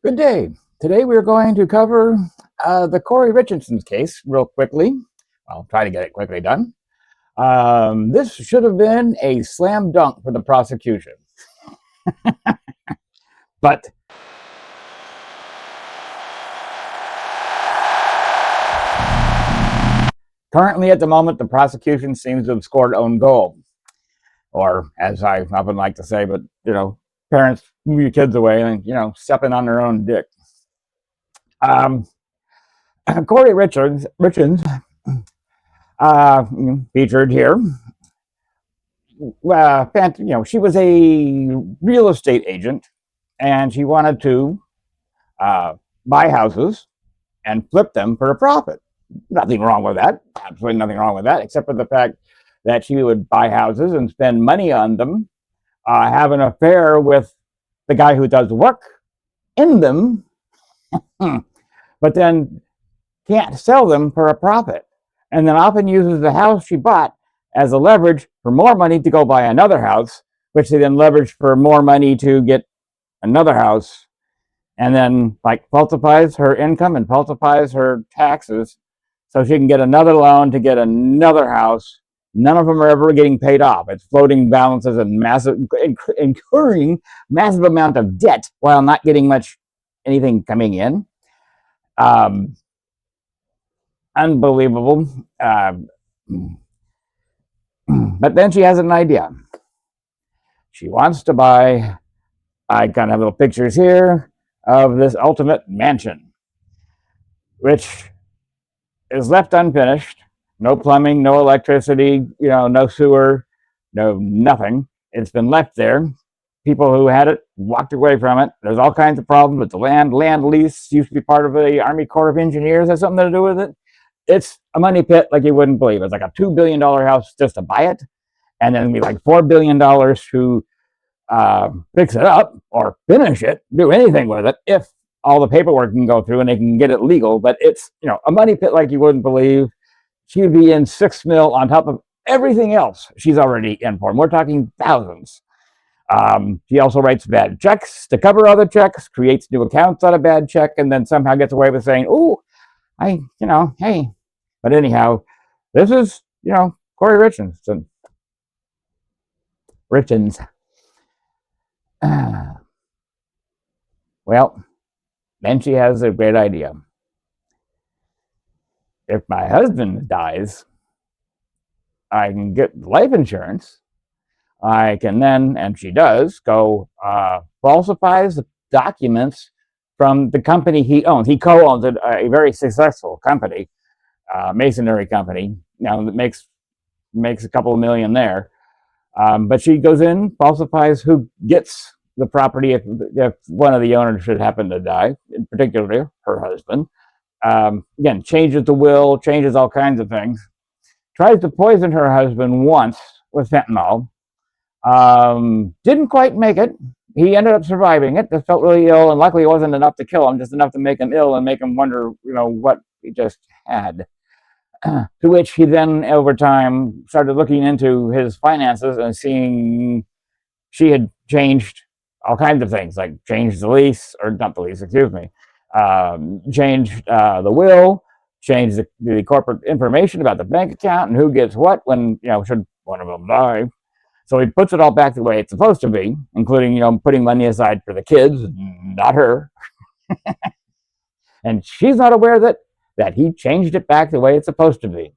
Good day. Today we're going to cover the Kouri Richins case real quickly. I'll try to get it quickly done. This should have been a slam dunk for the prosecution. But currently at the moment, the prosecution seems to have scored own goal. Or as I often like to say, but parents move your kids away and, stepping on their own dick. Kouri Richins featured here. She was a real estate agent, and she wanted to buy houses and flip them for a profit. Nothing wrong with that. Absolutely nothing wrong with that, except for the fact that she would buy houses and spend money on them, have an affair with the guy who does work in them, but then can't sell them for a profit, and then often uses the house she bought as a leverage for more money to go buy another house, which they then leverage for more money to get another house, and then falsifies her income and falsifies her taxes so she can get another loan to get another house. None of them are ever getting paid off. It's floating balances and incurring massive amount of debt while not getting much anything coming in. Unbelievable. But then she has an idea. She wants to buy, I kind of have little pictures here of this ultimate mansion, which is left unfinished. No plumbing, no electricity, no sewer, no nothing. It's been left there. People who had it walked away from it. There's all kinds of problems with the land. Land lease used to be part of the Army Corps of Engineers. Has something to do with it. It's a money pit like you wouldn't believe. It's like a $2 billion house just to buy it, and then it'd be like $4 billion to fix it up or finish it, do anything with it, if all the paperwork can go through and they can get it legal. But it's a money pit like you wouldn't believe. She'd be in $6 million on top of everything else she's already in for. And we're talking thousands. She also writes bad checks to cover other checks, creates new accounts on a bad check, and then somehow gets away with saying, "Oh, hey." But anyhow, this is Kouri Richins. Well, then she has a great idea. If my husband dies, I can get life insurance. I can then, and she does, go falsifies the documents from the company he owns. He co-owns a very successful company, masonry company, that makes a couple of million there. But she goes in, falsifies who gets the property if one of the owners should happen to die, in particular her husband. Again, changes the will, changes all kinds of things. Tries to poison her husband once with fentanyl. Didn't quite make it. He ended up surviving it. Just felt really ill, and luckily it wasn't enough to kill him, just enough to make him ill and make him wonder, what he just had. To which he then, over time, started looking into his finances and seeing she had changed all kinds of things, like changed the lease, or not the lease, excuse me, changed the will, changed the corporate information about the bank account and who gets what when, should one of them die. So he puts it all back the way it's supposed to be, including, putting money aside for the kids, not her. And she's not aware that he changed it back the way it's supposed to be.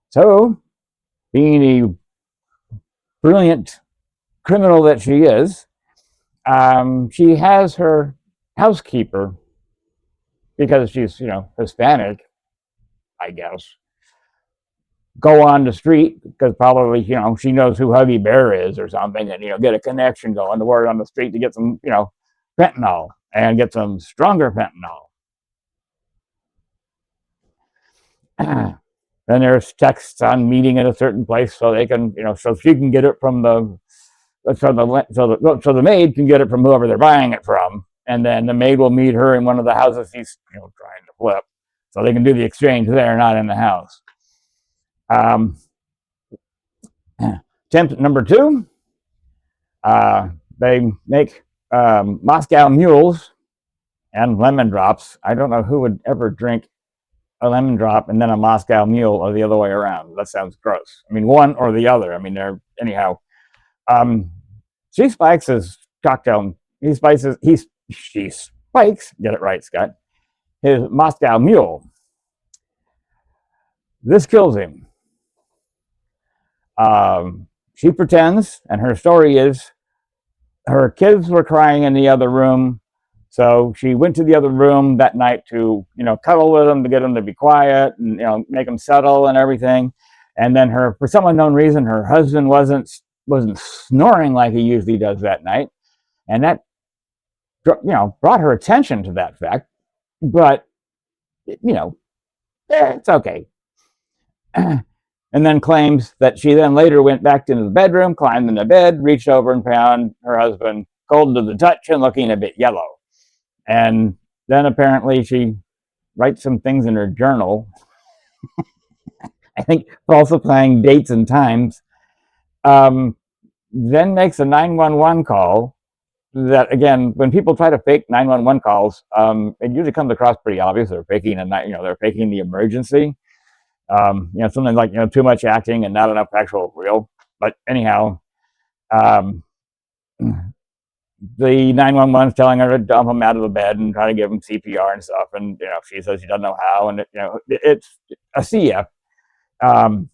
So, being a brilliant criminal that she is, she has her housekeeper, because she's, Hispanic, I guess, go on the street, because probably, she knows who Huggy Bear is or something, and, get a connection going, the word on the street to get some, fentanyl, and get some stronger fentanyl. Then there's texts on meeting at a certain place so they can, so she can get it from so the maid can get it from whoever they're buying it from, and then the maid will meet her in one of the houses he's trying to flip, so they can do the exchange there, not in the house. Attempt number 2, they make Moscow mules and lemon drops. I don't know who would ever drink a lemon drop and then a Moscow mule or the other way around. That sounds gross. I mean, one or the other. I mean, they're anyhow. Um, she spikes his cocktail. She spikes. Get it right, Scott. His Moscow mule. This kills him. She pretends, and her story is her kids were crying in the other room. So she went to the other room that night to, cuddle with them to get them to be quiet and, make them settle and everything. And then for some unknown reason, her husband wasn't snoring like he usually does that night. And that, brought her attention to that fact. But, it's okay. And then claims that she then later went back into the bedroom, climbed in the bed, reached over and found her husband cold to the touch and looking a bit yellow. And then apparently she writes some things in her journal, I think falsifying dates and times, then makes a 911 call that, again, when people try to fake 911 calls, it usually comes across pretty obvious. They're faking they're faking the emergency. Something like, too much acting and not enough actual real. But anyhow, the 911 is telling her to dump him out of the bed and try to give him CPR and stuff. And, she says she doesn't know how. And, it's a CF. One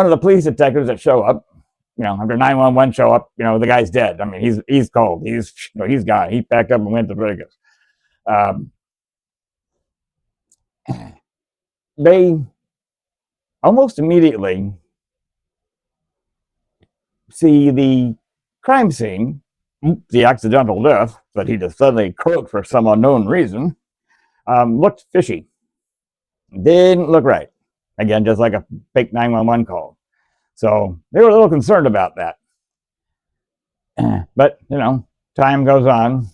of the police detectives that show up, after 911 show up, the guy's dead. I mean, he's cold. He's gone. He packed up and went to Vegas. They almost immediately see the crime scene, the accidental death that he just suddenly croaked for some unknown reason, looked fishy. Didn't look right. Again, just like a fake 911 call. So they were a little concerned about that. But, time goes on.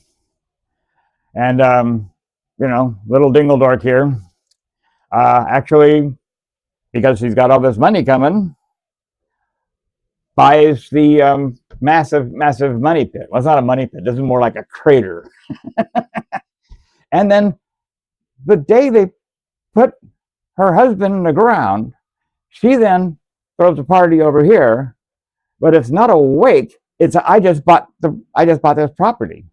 And, little Dingledork here, actually, because she's got all this money coming, buys the massive money pit. Well, it's not a money pit. This is more like a crater. And then the day they put her husband in the ground, she then throws a party over here, but it's not a wake. It's I just bought this property,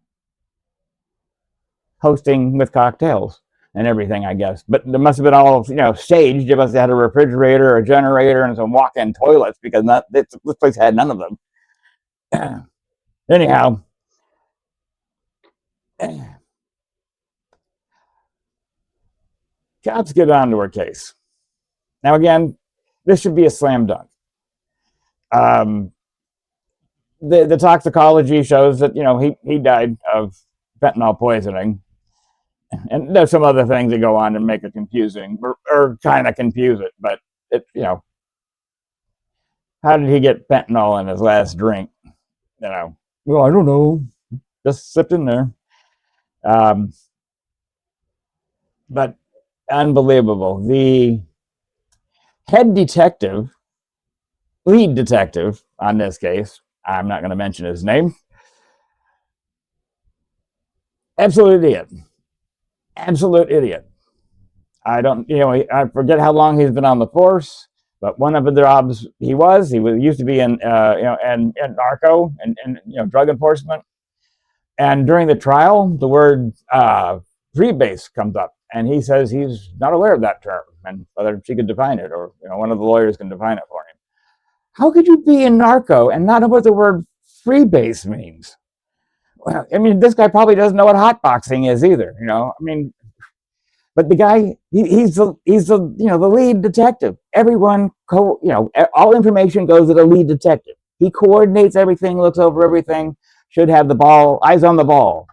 hosting with cocktails and everything, I guess. But there must have been all, staged. It must have had a refrigerator, a generator, and some walk-in toilets because this place had none of them. Anyhow, cops get on to her case. Now, again, this should be a slam dunk. The toxicology shows that, he died of fentanyl poisoning. And there's some other things that go on to make it confusing or kind of confuse it. But, how did he get fentanyl in his last drink? Well, I don't know. Just slipped in there. But unbelievable. The lead detective on this case, I'm not going to mention his name, absolute idiot. I forget how long he's been on the force, but one of the jobs he used to be in narco and drug enforcement. And during the trial, the word freebase comes up, and he says he's not aware of that term and whether she could define it or one of the lawyers can define it for him. How could you be in narco and not know what the word freebase means? Well, I mean, this guy probably doesn't know what hotboxing is either. But the guy, he's the the lead detective. Everyone, all information goes to the lead detective. He coordinates everything, looks over everything. Should have eyes on the ball.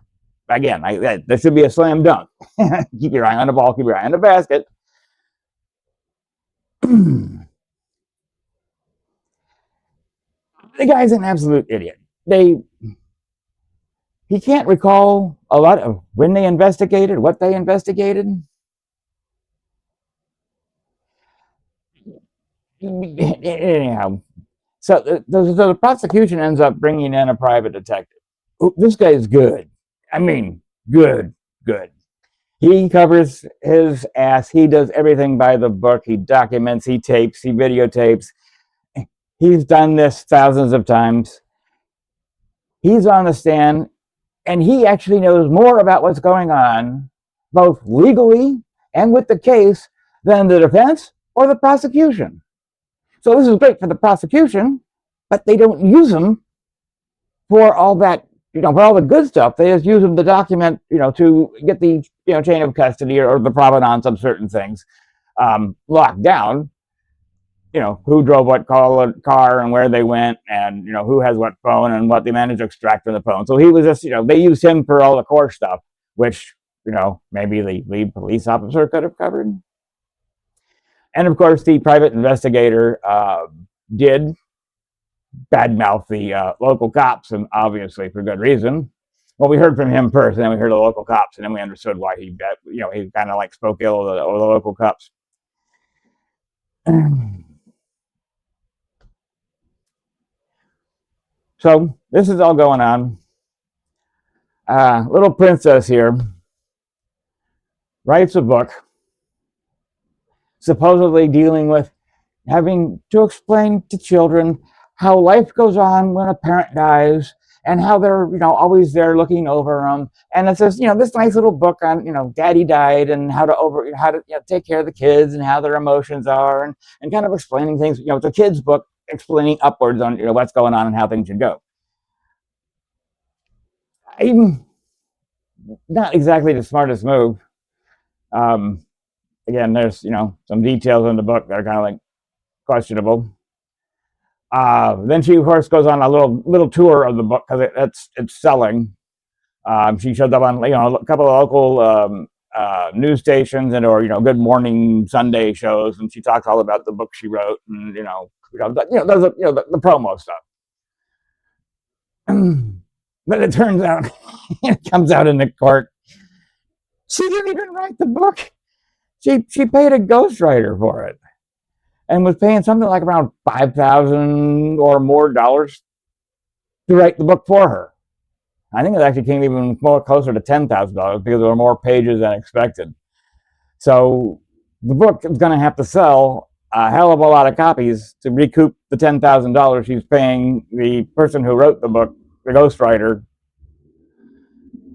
Again, there should be a slam dunk. Keep your eye on the ball. Keep your eye on the basket. The guy's an absolute idiot. He can't recall a lot of when they investigated, what they investigated. Anyhow, so the prosecution ends up bringing in a private detective. this guy's good. I mean, good, good. He covers his ass. He does everything by the book. He documents, he tapes, he videotapes. He's done this thousands of times. He's on the stand, and he actually knows more about what's going on, both legally and with the case, than the defense or the prosecution. So this is great for the prosecution, but they don't use him for all that, for all the good stuff. They just use them to document, to get the, chain of custody or the provenance of certain things locked down. Who drove what car and where they went, and who has what phone and what they managed to extract from the phone. So he was just, they used him for all the core stuff, which maybe the lead police officer could have covered. And of course, the private investigator did badmouth the local cops, and obviously for good reason. Well, we heard from him first, and then we heard the local cops, and then we understood why he kind of like spoke ill of the local cops. So this is all going on. Little princess here writes a book supposedly dealing with having to explain to children how life goes on when a parent dies, and how they're always there looking over them. And it says this nice little book on daddy died, and how to take care of the kids, and how their emotions are, and kind of explaining things. It's a kid's book explaining upwards on what's going on and how things should go. Even not exactly the smartest move. Again, there's some details in the book that are kind of like questionable. Then she, of course, goes on a little tour of the book because it's selling. She shows up on a couple of local news stations and or Good Morning Sunday shows, and she talks all about the book she wrote, and does the promo stuff. But it turns out, it comes out in the court, she didn't even write the book. She paid a ghostwriter for it, and was paying something like around $5,000 or more to write the book for her. I think it actually came even more closer to $10,000 because there were more pages than expected. So the book is going to have to sell a hell of a lot of copies to recoup the $10,000 she's paying the person who wrote the book, the ghostwriter.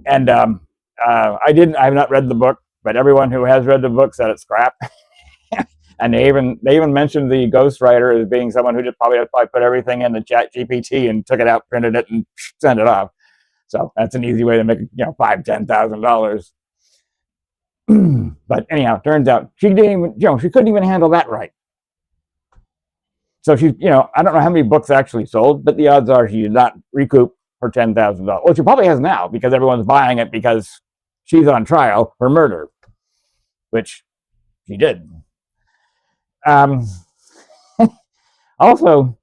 And I have not read the book, but everyone who has read the book said it's crap. And they even mentioned the ghostwriter as being someone who just probably put everything in the chat GPT and took it out, printed it, and sent it off. So that's an easy way to make $5,000-$10,000. But anyhow, turns out she didn't even she couldn't even handle that right. So she I don't know how many books actually sold, but the odds are she did not recoup her $10,000. Well, she probably has now because everyone's buying it because she's on trial for murder, which she did. Also,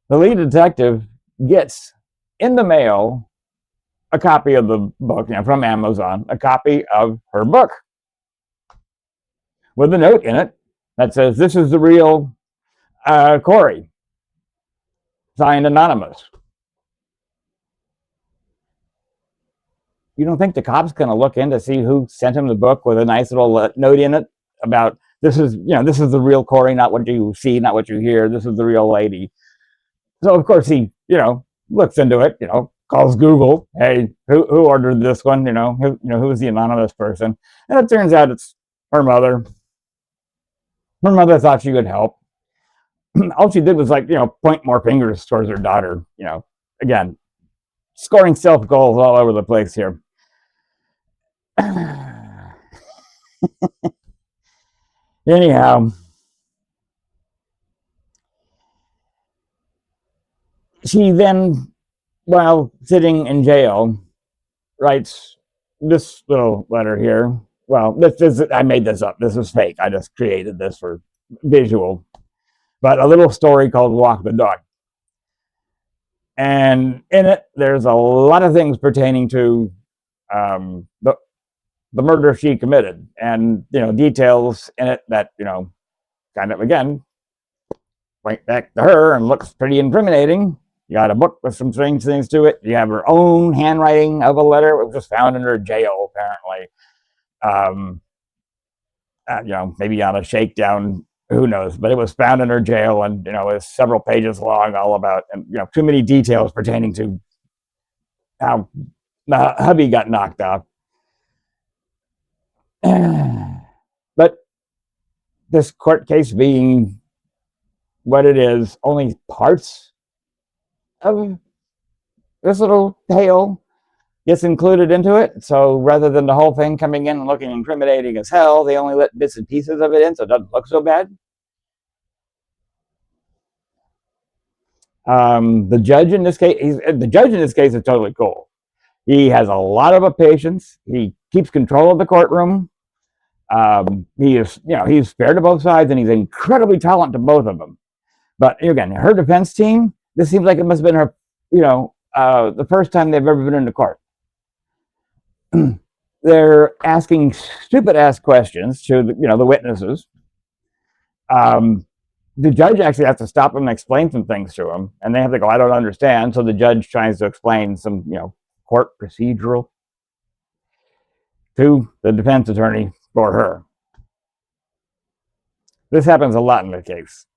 the lead detective gets in the mail a copy of the book from Amazon, a copy of her book with a note in it that says, "This is the real Kouri," signed anonymous. You don't think the cop's going to look in to see who sent him the book with a nice little note in it about this is the real Kouri, not what you see, not what you hear. This is the real lady. So of course he looks into it. Calls Google. Hey, who ordered this one? Who's the anonymous person? And it turns out it's her mother. Her mother thought she could help. All she did was point more fingers towards her daughter. Again, scoring self goals all over the place here. Anyhow, she then, while sitting in jail, writes this little letter here. Well, I made this up. This is fake. I just created this for visual. But a little story called Walk the Dog. And in it, there's a lot of things pertaining to the murder she committed, and details in it that kind of again point back to her and looks pretty incriminating. You got a book with some strange things to it. You have her own handwriting of a letter. It was just found in her jail, apparently. Um, Maybe on a shakedown, who knows? But it was found in her jail, and it was several pages long, all about, and too many details pertaining to how the hubby got knocked off. But this court case being what it is, only parts of this little tale gets included into it. So rather than the whole thing coming in and looking incriminating as hell, they only let bits and pieces of it in, so it doesn't look so bad. The judge in this case, is totally cool. He has a lot of patience. He keeps control of the courtroom. He is, he's fair to both sides, and he's incredibly talented to both of them. But again, her defense team, this seems like it must have been her, the first time they've ever been into court. They're asking stupid ass questions to the witnesses. The judge actually has to stop them and explain some things to them, and they have to go, I don't understand. So the judge tries to explain some court procedural to the defense attorney for her. This happens a lot in the case,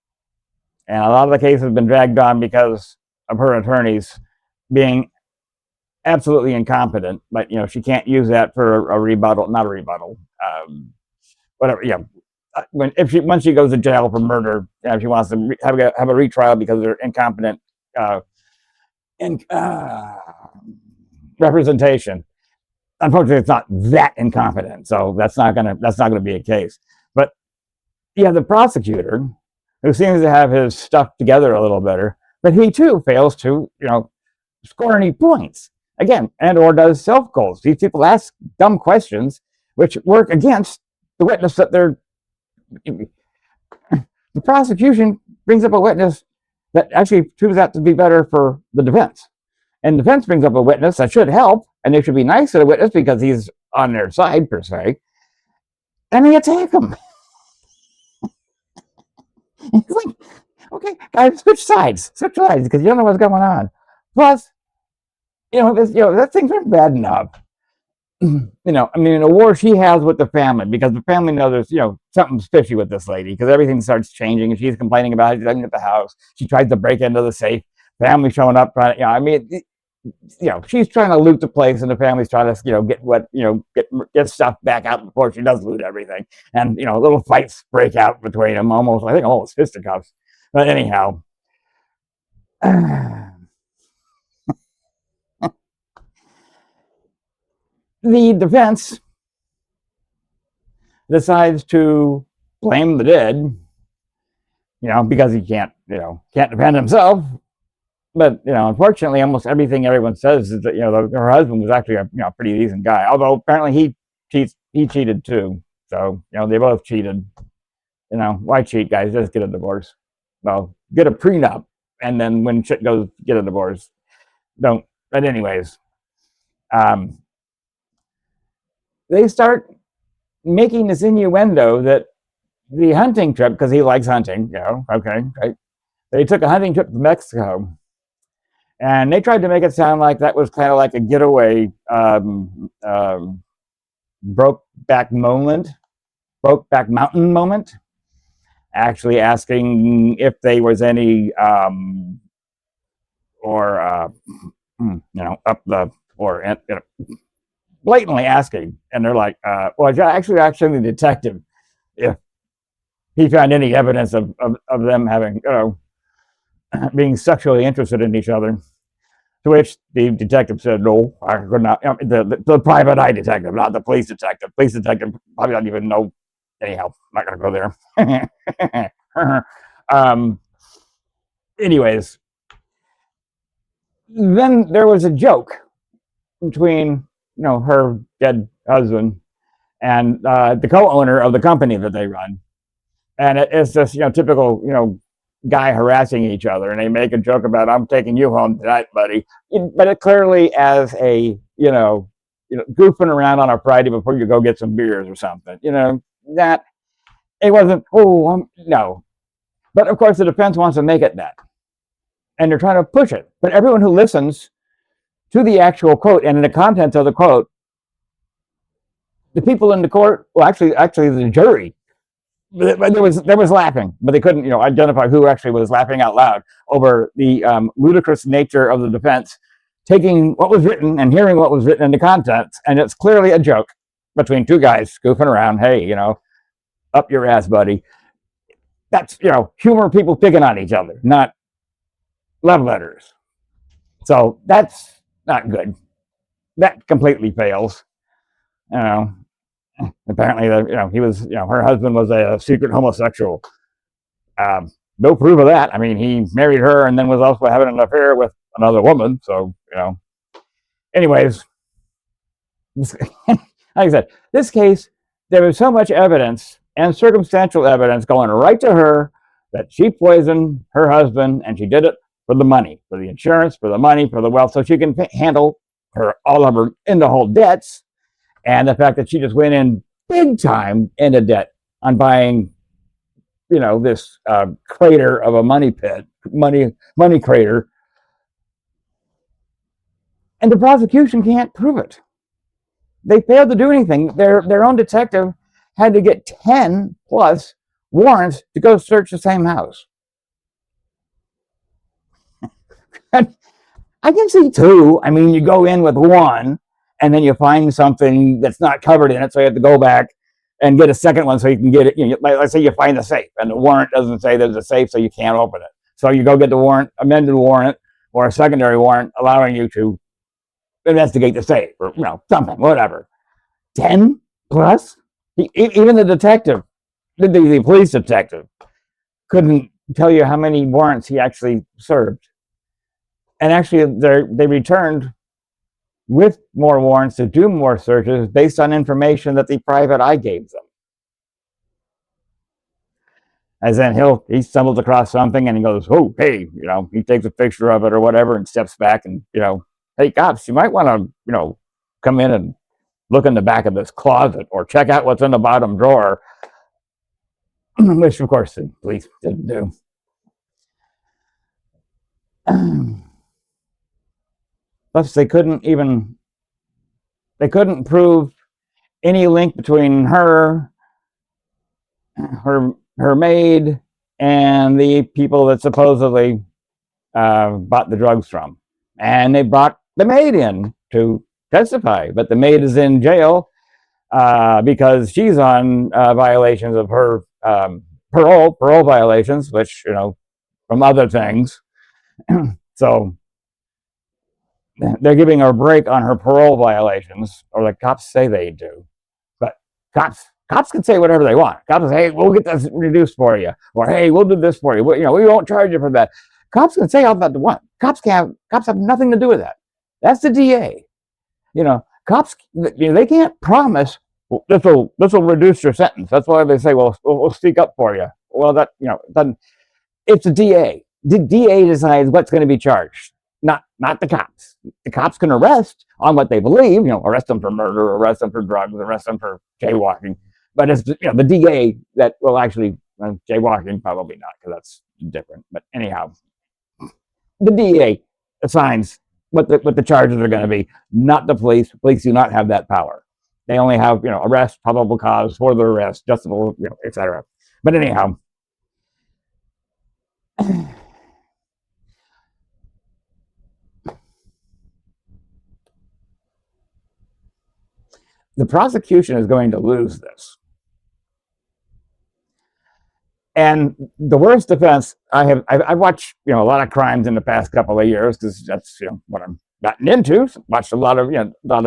and a lot of the cases have been dragged on because of her attorneys being absolutely incompetent. But she can't use that for a rebuttal, not a rebuttal, whatever. Once she goes to jail for murder, she wants to have a retrial because they're incompetent representation. Unfortunately, it's not that incompetent, so that's not gonna be a case. But the prosecutor, who seems to have his stuff together a little better, but he too fails to score any points again, and or does self goals. These people ask dumb questions which work against the witness that they're. The prosecution brings up a witness that actually turns out to be better for the defense, and the defense brings up a witness that should help, and they should be nice to the witness because he's on their side per se, and they attack him. It's like, okay, guys, switch sides because you don't know what's going on. Plus, that things aren't bad enough. A war she has with the family, because the family knows there's, something's fishy with this lady, because everything starts changing and she's complaining about it at the house. She tries to break into the safe. Family showing up, trying to, she's trying to loot the place, and the family's trying to, get stuff back out before she does loot everything. And, little fights break out between them, almost fisticuffs. But anyhow, the defense decides to blame the dead, because he can't defend himself. But unfortunately, almost everything everyone says is that her husband was actually a pretty decent guy. Although apparently he cheated too. So they both cheated. Why cheat, guys? Just get a divorce. Well, get a prenup, and then when shit goes, get a divorce. Don't. But anyways, they start making this innuendo that the hunting trip, because he likes hunting, okay, right? They took a hunting trip to Mexico, and they tried to make it sound like that was kind of like a getaway, Brokeback Mountain moment. Actually asking if there was any, up the, or blatantly asking, and they're like, well, actually asking the detective if he found any evidence of them having, being sexually interested in each other. To which the detective said, no, I could not. The private eye detective, not the police detective. Police detective probably don't even know. Anyhow, I'm not going to go there. Anyways, then there was a joke between, her dead husband and the co-owner of the company that they run. And it's this, typical, guy harassing each other, and they make a joke about, I'm taking you home tonight, buddy. But it clearly as a, goofing around on a Friday before you go get some beers or something, that it wasn't, no. But of course, the defense wants to make it that. and they're trying to push it. But everyone who listens to the actual quote and the contents of the quote, the people in the court, well, actually the jury, there was laughing, but they couldn't, identify who actually was laughing out loud over the ludicrous nature of the defense, taking what was written and hearing what was written in the contents, and it's clearly a joke between two guys goofing around. Hey, up your ass, buddy. That's humor, people picking on each other, not love letters. So that's not good. That completely fails. You know, apparently, he was, her husband was a secret homosexual. No proof of that. I mean, he married her and then was also having an affair with another woman. So, anyways, like I said, this case, there was so much evidence and circumstantial evidence going right to her that she poisoned her husband, and she did it for the money, for the insurance, for the money, for the wealth, so she can handle all of her in the whole debts, and the fact that she just went in big time into debt on buying, this crater of a money pit, money crater, and the prosecution can't prove it. They failed to do anything. Their own detective had to get 10 plus warrants to go search the same house. I can see two. I mean, you go in with one, and then you find something that's not covered in it, so you have to go back and get a second one so you can get it. Let's say you find the safe, and the warrant doesn't say there's a safe, so you can't open it. So you go get the warrant, amended warrant, or a secondary warrant allowing you to investigate the safe, or something, whatever. 10 plus? Even the detective, the police detective, couldn't tell you how many warrants he actually served. And actually, they returned with more warrants to do more searches based on information that the private eye gave them. As then he stumbles across something and he goes, oh, hey, he takes a picture of it or whatever and steps back and, hey, cops, you might want to, come in and look in the back of this closet or check out what's in the bottom drawer, which, of course, the police didn't do. Plus, they couldn't prove any link between her maid and the people that supposedly bought the drugs from. And they brought the maid in to testify, but the maid is in jail because she's on violations of her parole violations, which, from other things. So they're giving her a break on her parole violations, or the cops say they do. But cops can say whatever they want. Cops can say, hey, we'll get this reduced for you, or hey, we'll do this for you. We won't charge you for that. Cops can say all that they want. Cops have nothing to do with that. That's the DA. Cops, they can't promise this will reduce your sentence. That's why they say, well, we'll speak up for you. Well, that it's the DA. The DA decides what's going to be charged, not the cops. The cops can arrest on what they believe. Arrest them for murder, arrest them for drugs, arrest them for jaywalking. But it's the DA that will actually jaywalking, probably not, because that's different. But anyhow, the DA assigns what the charges are going to be, not the police. Police do not have that power. They only have arrest, probable cause for the arrest, justifiable, etc. But anyhow, the prosecution is going to lose this. And the worst defense I've watched, a lot of crimes in the past couple of years, because that's what I'm gotten into. Watched a lot of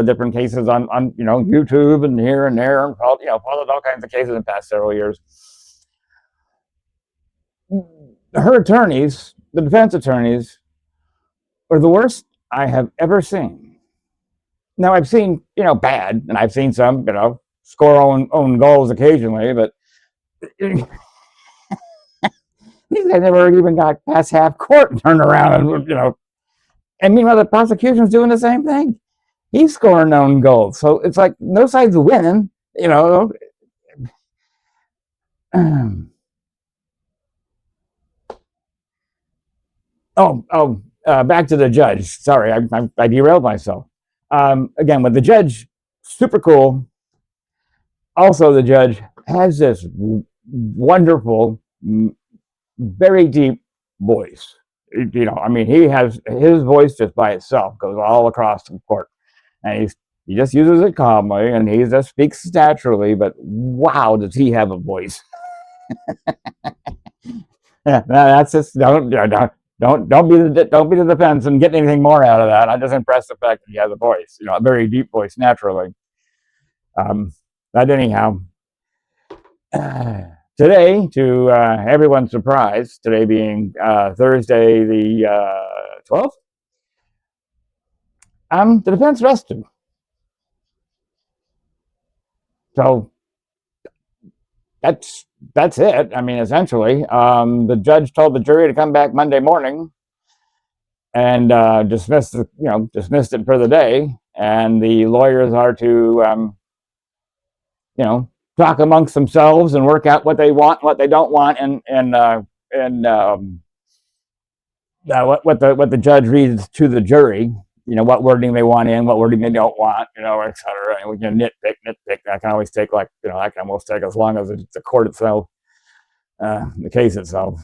different cases on YouTube and here and there, and followed all kinds of cases in the past several years. Her attorneys, the defense attorneys, are the worst I have ever seen. Now I've seen bad, and I've seen some score own goals occasionally, but these guys never even got past half court and turned around and and meanwhile the prosecution's doing the same thing. He's scoring own goals, so it's like no side's winning. Back to the judge. Sorry, I derailed myself. Again, with the judge, super cool. Also, the judge has this wonderful, very deep voice. I mean, he has his voice just by itself goes all across the court, and he just uses it calmly, and he just speaks naturally. But wow, does he have a voice? Yeah, that's just don't be the defense and get anything more out of that. I just impressed the fact that he has a voice, a very deep voice naturally. Um, but anyhow, today, to everyone's surprise, today being Thursday the 12th, the defense rested. So that's it. I mean, essentially, the judge told the jury to come back Monday morning and dismissed it for the day, and the lawyers are to talk amongst themselves and work out what they want, what they don't want, and what the judge reads to the jury. What wording they want in, what wording they don't want, etc. And we can nitpick. That can always take that can almost take as long as the court itself, the case itself.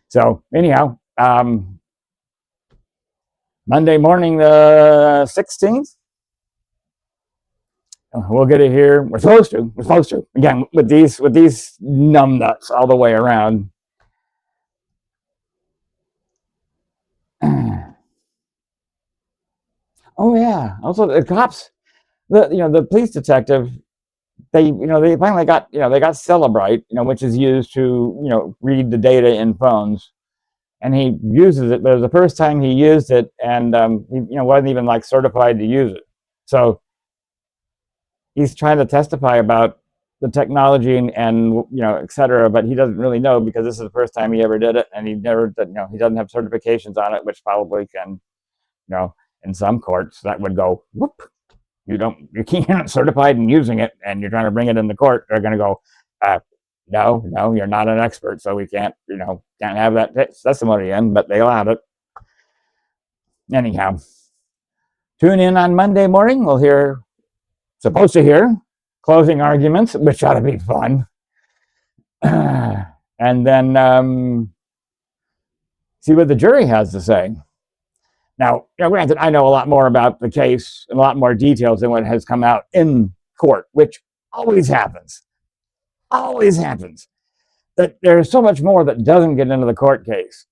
So anyhow, Monday morning, the 16th, we'll get it here. We're supposed to. Again, with these numbnuts all the way around. Oh yeah. Also, the cops, the police detective, they finally got they got Celebrite, which is used to read the data in phones, and he uses it. But it was the first time he used it, and he wasn't even like certified to use it. So he's trying to testify about the technology and et cetera, but he doesn't really know because this is the first time he ever did it, and he never he doesn't have certifications on it, which probably can in some courts that would go whoop. You can't certified in using it, and you're trying to bring it in the court. They're going to go, no, you're not an expert, so we can't have that testimony in. But they allowed it. Anyhow, tune in on Monday morning. Supposed to hear closing arguments, which ought to be fun, and then see what the jury has to say. Now, granted, I know a lot more about the case and a lot more details than what has come out in court, which always happens. Always happens. That there's so much more that doesn't get into the court case,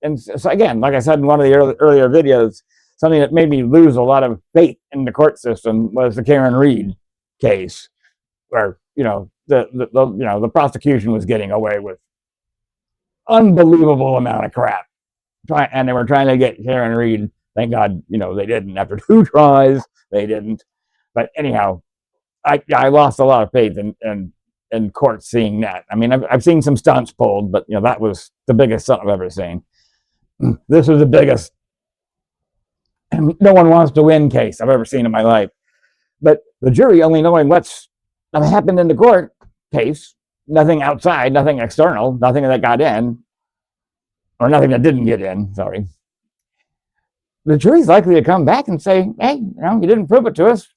and so again, like I said in one of the earlier videos, something that made me lose a lot of faith in the court system was the Karen Reed case, where the prosecution was getting away with unbelievable amount of crap, and they were trying to get Karen Reed. Thank God, they didn't. After 2 tries, they didn't. But anyhow, I lost a lot of faith in court seeing that. I mean, I've seen some stunts pulled, but that was the biggest stunt I've ever seen. This was the biggest no one wants to win case I've ever seen in my life. But the jury only knowing what's happened in the court case, nothing outside, nothing external, nothing that got in, or nothing that didn't get in, sorry. The jury's likely to come back and say, hey, you didn't prove it to us.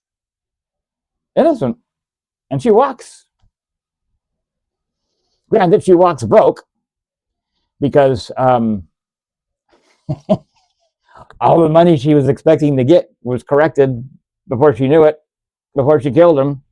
Innocent. And she walks. Granted, she walks broke because all the money she was expecting to get was corrected before she knew it, before she killed him.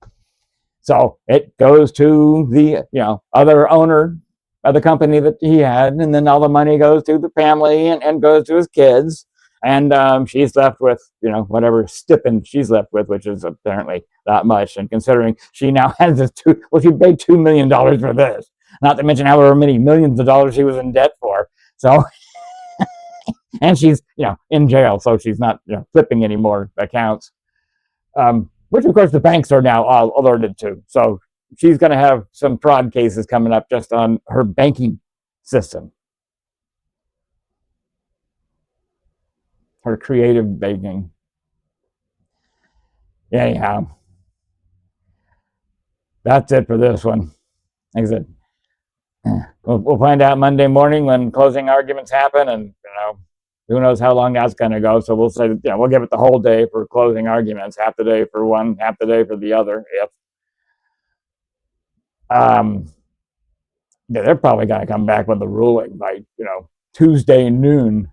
So it goes to the other owner of the company that he had, and then all the money goes to the family and goes to his kids. And she's left with, whatever stipend she's left with, which is apparently not much. And considering she now has this she paid $2 million for this, not to mention however many millions of dollars she was in debt for. So, and she's, in jail, so she's not, flipping any more accounts, which of course the banks are now all alerted to. So she's going to have some fraud cases coming up just on her banking system. Her creative banking. Anyhow, that's it for this one. Like I said, We'll find out Monday morning when closing arguments happen, and who knows how long that's going to go. So we'll say, we'll give it the whole day for closing arguments, half the day for one, half the day for the other. If they're probably going to come back with the ruling by Tuesday noon.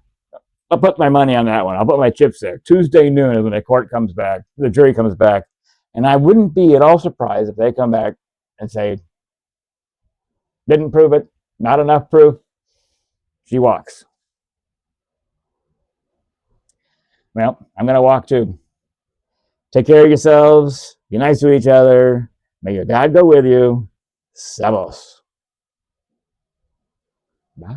I'll put my money on that one. I'll put my chips there. Tuesday noon is when the court comes back, the jury comes back, and I wouldn't be at all surprised if they come back and say, didn't prove it, not enough proof, she walks. Well, I'm going to walk too. Take care of yourselves. Be nice to each other. May your God go with you. Sabos. Bye.